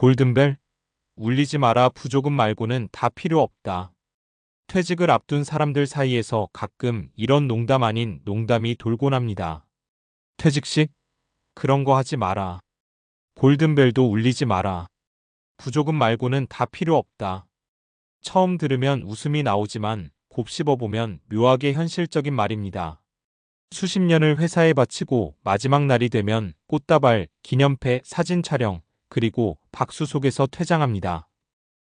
골든벨, 울리지 마라. 부조금 말고는 다 필요 없다. 퇴직을 앞둔 사람들 사이에서 가끔 이런 농담 아닌 농담이 돌곤 합니다. 퇴직식? 그런 거 하지 마라. 골든벨도 울리지 마라. 부조금 말고는 다 필요 없다. 처음 들으면 웃음이 나오지만 곱씹어보면 묘하게 현실적인 말입니다. 수십 년을 회사에 바치고 마지막 날이 되면 꽃다발, 기념패, 사진 촬영, 그리고 박수 속에서 퇴장합니다.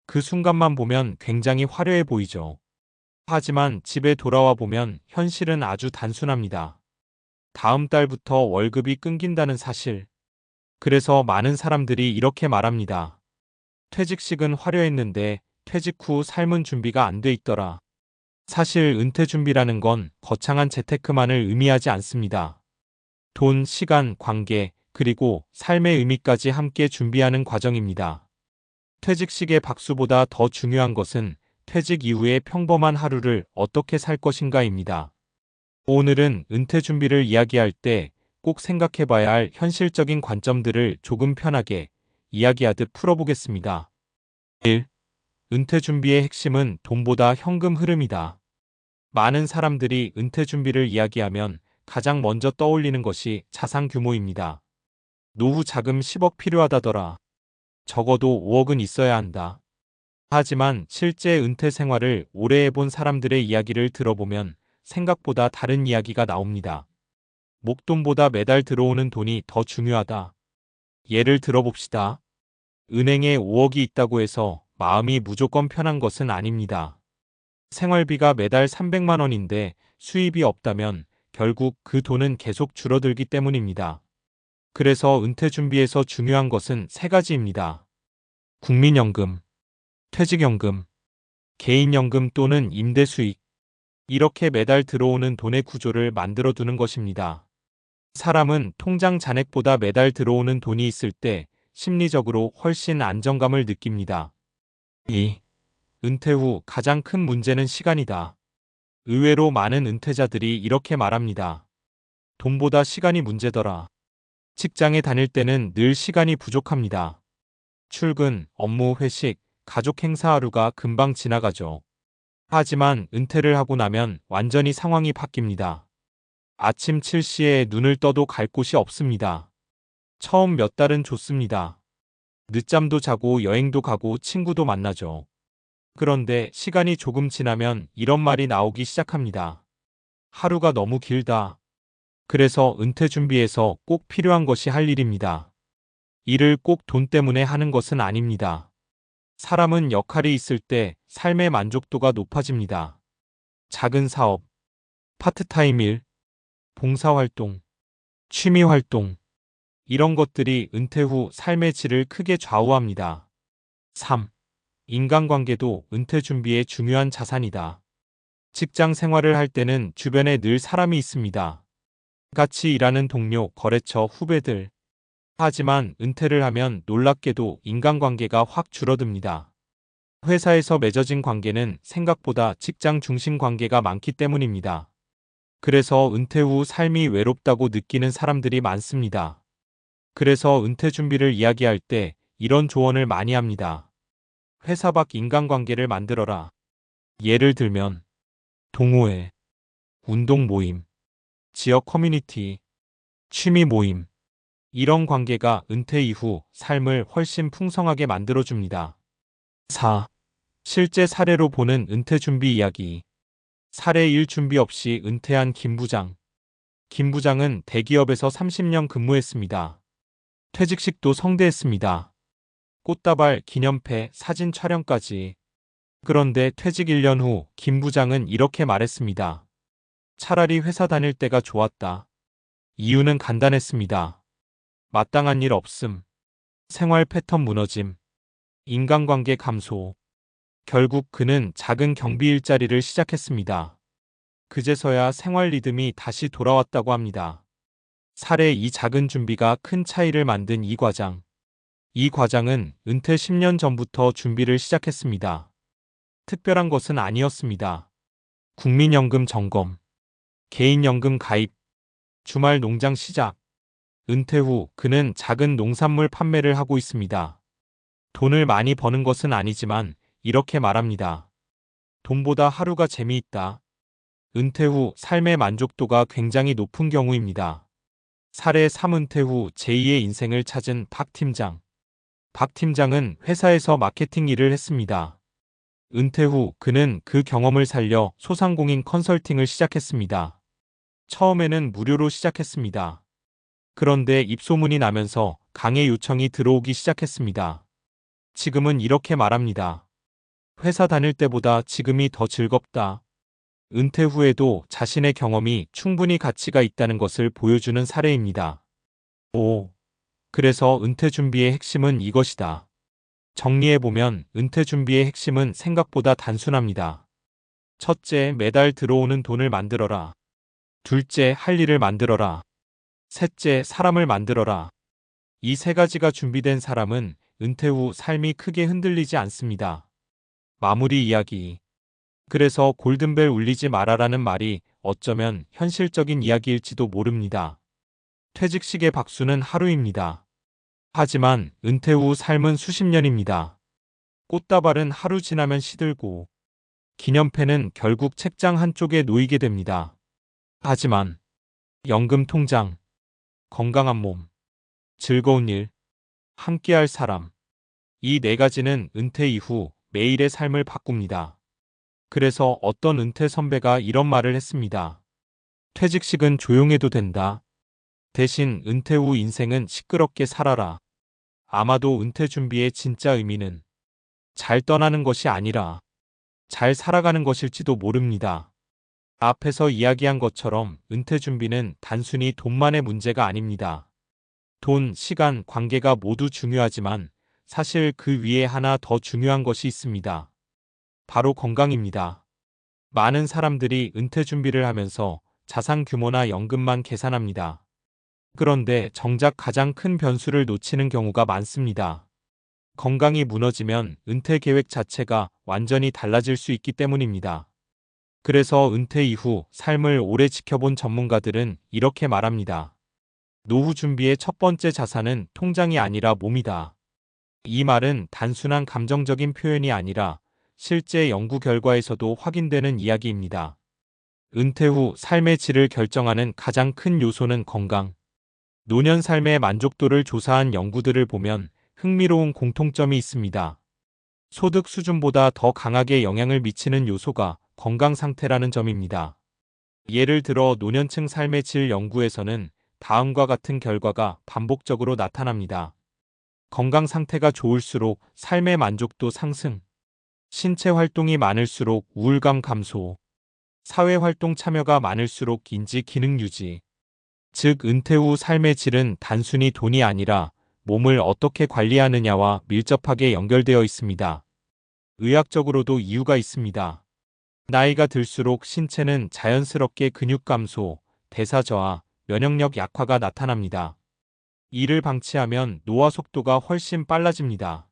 그 순간만 보면 굉장히 화려해 보이죠. 하지만 집에 돌아와 보면 현실은 아주 단순합니다. 다음 달부터 월급이 끊긴다는 사실. 그래서 많은 사람들이 이렇게 말합니다. 퇴직식은 화려했는데 퇴직 후 삶은 준비가 안 돼 있더라. 사실 은퇴 준비라는 건 거창한 재테크만을 의미하지 않습니다. 돈, 시간, 관계, 그리고 삶의 의미까지 함께 준비하는 과정입니다. 퇴직식의 박수보다 더 중요한 것은 퇴직 이후의 평범한 하루를 어떻게 살 것인가입니다. 오늘은 은퇴 준비를 이야기할 때 꼭 생각해봐야 할 현실적인 관점들을 조금 편하게 이야기하듯 풀어보겠습니다. 1. 은퇴 준비의 핵심은 돈보다 현금 흐름이다. 많은 사람들이 은퇴 준비를 이야기하면 가장 먼저 떠올리는 것이 자산 규모입니다. 노후 자금 10억 필요하다더라. 적어도 5억은 있어야 한다. 하지만 실제 은퇴 생활을 오래 해본 사람들의 이야기를 들어보면 생각보다 다른 이야기가 나옵니다. 목돈보다 매달 들어오는 돈이 더 중요하다. 예를 들어봅시다. 은행에 5억이 있다고 해서 마음이 무조건 편한 것은 아닙니다. 생활비가 매달 300만 원인데 수입이 없다면 결국 그 돈은 계속 줄어들기 때문입니다. 그래서 은퇴 준비에서 중요한 것은 세 가지입니다. 국민연금, 퇴직연금, 개인연금 또는 임대수익. 이렇게 매달 들어오는 돈의 구조를 만들어 두는 것입니다. 사람은 통장 잔액보다 매달 들어오는 돈이 있을 때 심리적으로 훨씬 안정감을 느낍니다. 2. 은퇴 후 가장 큰 문제는 시간이다. 의외로 많은 은퇴자들이 이렇게 말합니다. 돈보다 시간이 문제더라. 직장에 다닐 때는 늘 시간이 부족합니다. 출근, 업무, 회식, 가족 행사 하루가 금방 지나가죠. 하지만 은퇴를 하고 나면 완전히 상황이 바뀝니다. 아침 7시에 눈을 떠도 갈 곳이 없습니다. 처음 몇 달은 좋습니다. 늦잠도 자고 여행도 가고 친구도 만나죠. 그런데 시간이 조금 지나면 이런 말이 나오기 시작합니다. 하루가 너무 길다. 그래서 은퇴 준비에서 꼭 필요한 것이 할 일입니다. 일을 꼭 돈 때문에 하는 것은 아닙니다. 사람은 역할이 있을 때 삶의 만족도가 높아집니다. 작은 사업, 파트타임 일, 봉사활동, 취미활동, 이런 것들이 은퇴 후 삶의 질을 크게 좌우합니다. 3. 인간관계도 은퇴 준비의 중요한 자산이다. 직장 생활을 할 때는 주변에 늘 사람이 있습니다. 같이 일하는 동료, 거래처, 후배들. 하지만 은퇴를 하면 놀랍게도 인간관계가 확 줄어듭니다. 회사에서 맺어진 관계는 생각보다 직장 중심 관계가 많기 때문입니다. 그래서 은퇴 후 삶이 외롭다고 느끼는 사람들이 많습니다. 그래서 은퇴 준비를 이야기할 때 이런 조언을 많이 합니다. 회사 밖 인간관계를 만들어라. 예를 들면 동호회, 운동 모임, 지역 커뮤니티, 취미 모임. 이런 관계가 은퇴 이후 삶을 훨씬 풍성하게 만들어줍니다. 4. 실제 사례로 보는 은퇴 준비 이야기. 사례 1. 준비 없이 은퇴한 김 부장. 김 부장은 대기업에서 30년 근무했습니다. 퇴직식도 성대했습니다. 꽃다발, 기념패, 사진 촬영까지. 그런데 퇴직 1년 후 김 부장은 이렇게 말했습니다. 차라리 회사 다닐 때가 좋았다. 이유는 간단했습니다. 마땅한 일 없음. 생활 패턴 무너짐. 인간관계 감소. 결국 그는 작은 경비 일자리를 시작했습니다. 그제서야 생활 리듬이 다시 돌아왔다고 합니다. 사례 2. 작은 준비가 큰 차이를 만든 이 과장. 이 과장은 은퇴 10년 전부터 준비를 시작했습니다. 특별한 것은 아니었습니다. 국민연금 점검, 개인연금 가입, 주말 농장 시작. 은퇴 후 그는 작은 농산물 판매를 하고 있습니다. 돈을 많이 버는 것은 아니지만 이렇게 말합니다. 돈보다 하루가 재미있다. 은퇴 후 삶의 만족도가 굉장히 높은 경우입니다. 사례 3. 은퇴 후 제2의 인생을 찾은 박 팀장. 박 팀장은 회사에서 마케팅 일을 했습니다. 은퇴 후 그는 그 경험을 살려 소상공인 컨설팅을 시작했습니다. 처음에는 무료로 시작했습니다. 그런데 입소문이 나면서 강의 요청이 들어오기 시작했습니다. 지금은 이렇게 말합니다. 회사 다닐 때보다 지금이 더 즐겁다. 은퇴 후에도 자신의 경험이 충분히 가치가 있다는 것을 보여주는 사례입니다. 5. 그래서 은퇴 준비의 핵심은 이것이다. 정리해보면 은퇴 준비의 핵심은 생각보다 단순합니다. 첫째, 매달 들어오는 돈을 만들어라. 둘째, 할 일을 만들어라. 셋째, 사람을 만들어라. 이 세 가지가 준비된 사람은 은퇴 후 삶이 크게 흔들리지 않습니다. 마무리 이야기. 그래서 골든벨 울리지 마라라는 말이 어쩌면 현실적인 이야기일지도 모릅니다. 퇴직식의 박수는 하루입니다. 하지만 은퇴 후 삶은 수십 년입니다. 꽃다발은 하루 지나면 시들고 기념패는 결국 책장 한쪽에 놓이게 됩니다. 하지만 연금 통장, 건강한 몸, 즐거운 일, 함께할 사람, 이 네 가지는 은퇴 이후 매일의 삶을 바꿉니다. 그래서 어떤 은퇴 선배가 이런 말을 했습니다. 퇴직식은 조용해도 된다. 대신 은퇴 후 인생은 시끄럽게 살아라. 아마도 은퇴 준비의 진짜 의미는 잘 떠나는 것이 아니라 잘 살아가는 것일지도 모릅니다. 앞에서 이야기한 것처럼 은퇴 준비는 단순히 돈만의 문제가 아닙니다. 돈, 시간, 관계가 모두 중요하지만 사실 그 위에 하나 더 중요한 것이 있습니다. 바로 건강입니다. 많은 사람들이 은퇴 준비를 하면서 자산 규모나 연금만 계산합니다. 그런데 정작 가장 큰 변수를 놓치는 경우가 많습니다. 건강이 무너지면 은퇴 계획 자체가 완전히 달라질 수 있기 때문입니다. 그래서 은퇴 이후 삶을 오래 지켜본 전문가들은 이렇게 말합니다. 노후 준비의 첫 번째 자산은 통장이 아니라 몸이다. 이 말은 단순한 감정적인 표현이 아니라 실제 연구 결과에서도 확인되는 이야기입니다. 은퇴 후 삶의 질을 결정하는 가장 큰 요소는 건강. 노년 삶의 만족도를 조사한 연구들을 보면 흥미로운 공통점이 있습니다. 소득 수준보다 더 강하게 영향을 미치는 요소가 건강 상태라는 점입니다. 예를 들어 노년층 삶의 질 연구에서는 다음과 같은 결과가 반복적으로 나타납니다. 건강 상태가 좋을수록 삶의 만족도 상승, 신체 활동이 많을수록 우울감 감소, 사회 활동 참여가 많을수록 인지 기능 유지. 즉, 은퇴 후 삶의 질은 단순히 돈이 아니라 몸을 어떻게 관리하느냐와 밀접하게 연결되어 있습니다. 의학적으로도 이유가 있습니다. 나이가 들수록 신체는 자연스럽게 근육 감소, 대사 저하, 면역력 약화가 나타납니다. 이를 방치하면 노화 속도가 훨씬 빨라집니다.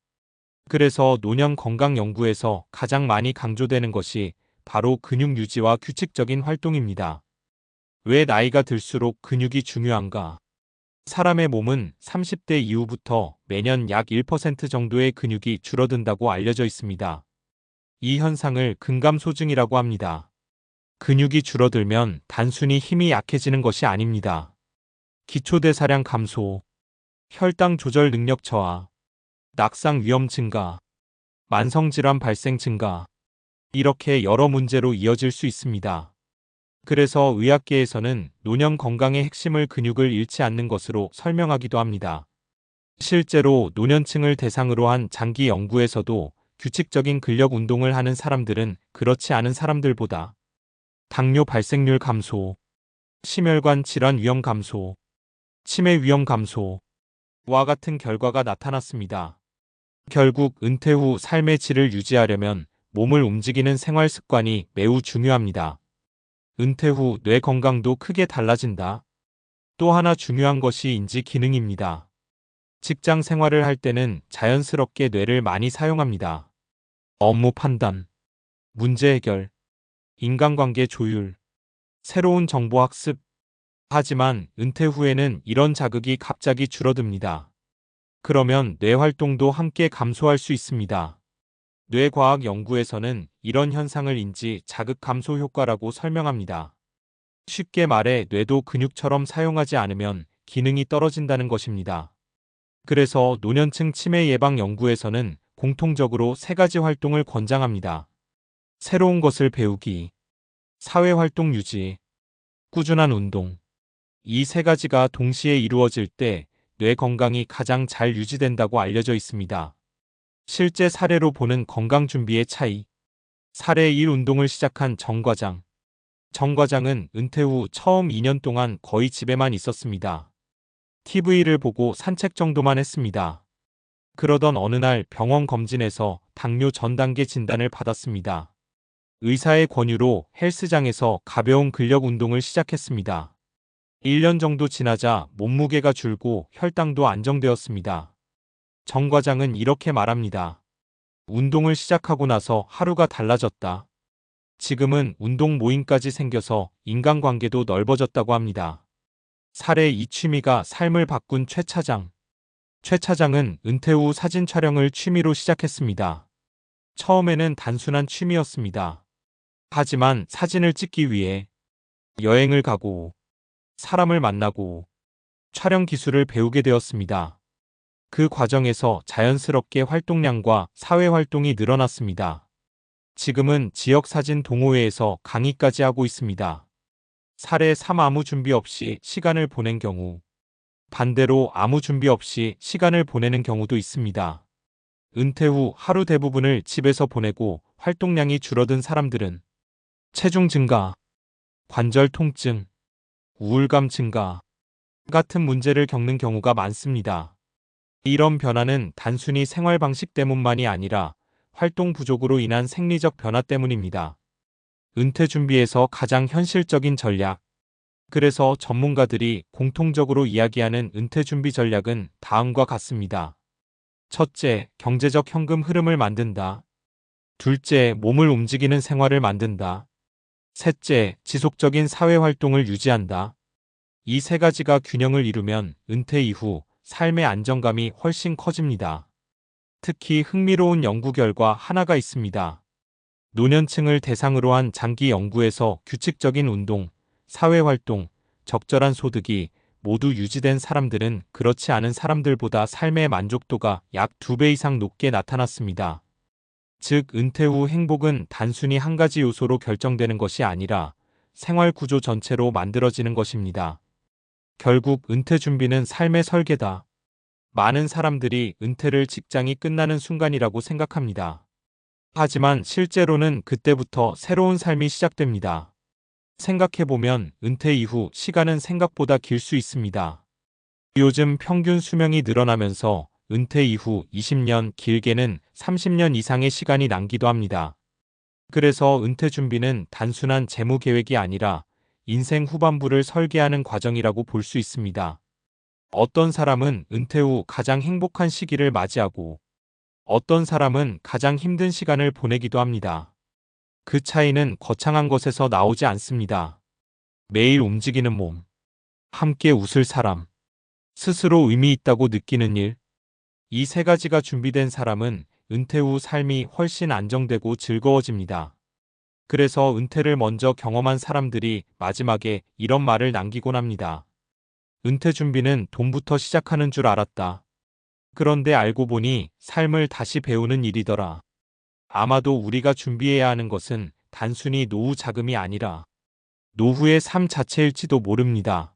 그래서 노년 건강 연구에서 가장 많이 강조되는 것이 바로 근육 유지와 규칙적인 활동입니다. 왜 나이가 들수록 근육이 중요한가? 사람의 몸은 30대 이후부터 매년 약 1% 정도의 근육이 줄어든다고 알려져 있습니다. 이 현상을 근감소증이라고 합니다. 근육이 줄어들면 단순히 힘이 약해지는 것이 아닙니다. 기초대사량 감소, 혈당 조절 능력 저하, 낙상 위험 증가, 만성질환 발생 증가, 이렇게 여러 문제로 이어질 수 있습니다. 그래서 의학계에서는 노년 건강의 핵심을 근육을 잃지 않는 것으로 설명하기도 합니다. 실제로 노년층을 대상으로 한 장기 연구에서도 규칙적인 근력 운동을 하는 사람들은 그렇지 않은 사람들보다 당뇨 발생률 감소, 심혈관 질환 위험 감소, 치매 위험 감소와 같은 결과가 나타났습니다. 결국 은퇴 후 삶의 질을 유지하려면 몸을 움직이는 생활 습관이 매우 중요합니다. 은퇴 후 뇌 건강도 크게 달라진다. 또 하나 중요한 것이 인지 기능입니다. 직장 생활을 할 때는 자연스럽게 뇌를 많이 사용합니다. 업무 판단, 문제 해결, 인간관계 조율, 새로운 정보 학습. 하지만 은퇴 후에는 이런 자극이 갑자기 줄어듭니다. 그러면 뇌 활동도 함께 감소할 수 있습니다. 뇌과학 연구에서는 이런 현상을 인지 자극 감소 효과라고 설명합니다. 쉽게 말해 뇌도 근육처럼 사용하지 않으면 기능이 떨어진다는 것입니다. 그래서 노년층 치매 예방 연구에서는 공통적으로 세 가지 활동을 권장합니다. 새로운 것을 배우기, 사회활동 유지, 꾸준한 운동. 이 세 가지가 동시에 이루어질 때 뇌 건강이 가장 잘 유지된다고 알려져 있습니다. 실제 사례로 보는 건강 준비의 차이. 사례 1 운동을 시작한 정 과장. 정 과장은 은퇴 후 처음 2년 동안 거의 집에만 있었습니다. TV를 보고 산책 정도만 했습니다. 그러던 어느 날 병원 검진에서 당뇨 전 단계 진단을 받았습니다. 의사의 권유로 헬스장에서 가벼운 근력 운동을 시작했습니다. 1년 정도 지나자 몸무게가 줄고 혈당도 안정되었습니다. 정 과장은 이렇게 말합니다. 운동을 시작하고 나서 하루가 달라졌다. 지금은 운동 모임까지 생겨서 인간관계도 넓어졌다고 합니다. 사례 2 취미가 삶을 바꾼 최 차장. 최 차장은 은퇴 후 사진 촬영을 취미로 시작했습니다. 처음에는 단순한 취미였습니다. 하지만 사진을 찍기 위해 여행을 가고 사람을 만나고 촬영 기술을 배우게 되었습니다. 그 과정에서 자연스럽게 활동량과 사회 활동이 늘어났습니다. 지금은 지역사진 동호회에서 강의까지 하고 있습니다. 사례 3 아무 준비 없이 시간을 보낸 경우. 반대로 아무 준비 없이 시간을 보내는 경우도 있습니다. 은퇴 후 하루 대부분을 집에서 보내고 활동량이 줄어든 사람들은 체중 증가, 관절 통증, 우울감 증가 같은 문제를 겪는 경우가 많습니다. 이런 변화는 단순히 생활 방식 때문만이 아니라 활동 부족으로 인한 생리적 변화 때문입니다. 은퇴 준비에서 가장 현실적인 전략. 그래서 전문가들이 공통적으로 이야기하는 은퇴 준비 전략은 다음과 같습니다. 첫째, 경제적 현금 흐름을 만든다. 둘째, 몸을 움직이는 생활을 만든다. 셋째, 지속적인 사회 활동을 유지한다. 이 세 가지가 균형을 이루면 은퇴 이후 삶의 안정감이 훨씬 커집니다. 특히 흥미로운 연구 결과 하나가 있습니다. 노년층을 대상으로 한 장기 연구에서 규칙적인 운동, 사회활동, 적절한 소득이 모두 유지된 사람들은 그렇지 않은 사람들보다 삶의 만족도가 약 2배 이상 높게 나타났습니다. 즉, 은퇴 후 행복은 단순히 한 가지 요소로 결정되는 것이 아니라 생활 구조 전체로 만들어지는 것입니다. 결국 은퇴 준비는 삶의 설계다. 많은 사람들이 은퇴를 직장이 끝나는 순간이라고 생각합니다. 하지만 실제로는 그때부터 새로운 삶이 시작됩니다. 생각해보면 은퇴 이후 시간은 생각보다 길 수 있습니다. 요즘 평균 수명이 늘어나면서 은퇴 이후 20년, 길게는 30년 이상의 시간이 남기도 합니다. 그래서 은퇴 준비는 단순한 재무 계획이 아니라 인생 후반부를 설계하는 과정이라고 볼 수 있습니다. 어떤 사람은 은퇴 후 가장 행복한 시기를 맞이하고 어떤 사람은 가장 힘든 시간을 보내기도 합니다. 그 차이는 거창한 것에서 나오지 않습니다. 매일 움직이는 몸, 함께 웃을 사람, 스스로 의미 있다고 느끼는 일, 이 세 가지가 준비된 사람은 은퇴 후 삶이 훨씬 안정되고 즐거워집니다. 그래서 은퇴를 먼저 경험한 사람들이 마지막에 이런 말을 남기곤 합니다. 은퇴 준비는 돈부터 시작하는 줄 알았다. 그런데 알고 보니 삶을 다시 배우는 일이더라. 아마도 우리가 준비해야 하는 것은 단순히 노후 자금이 아니라 노후의 삶 자체일지도 모릅니다.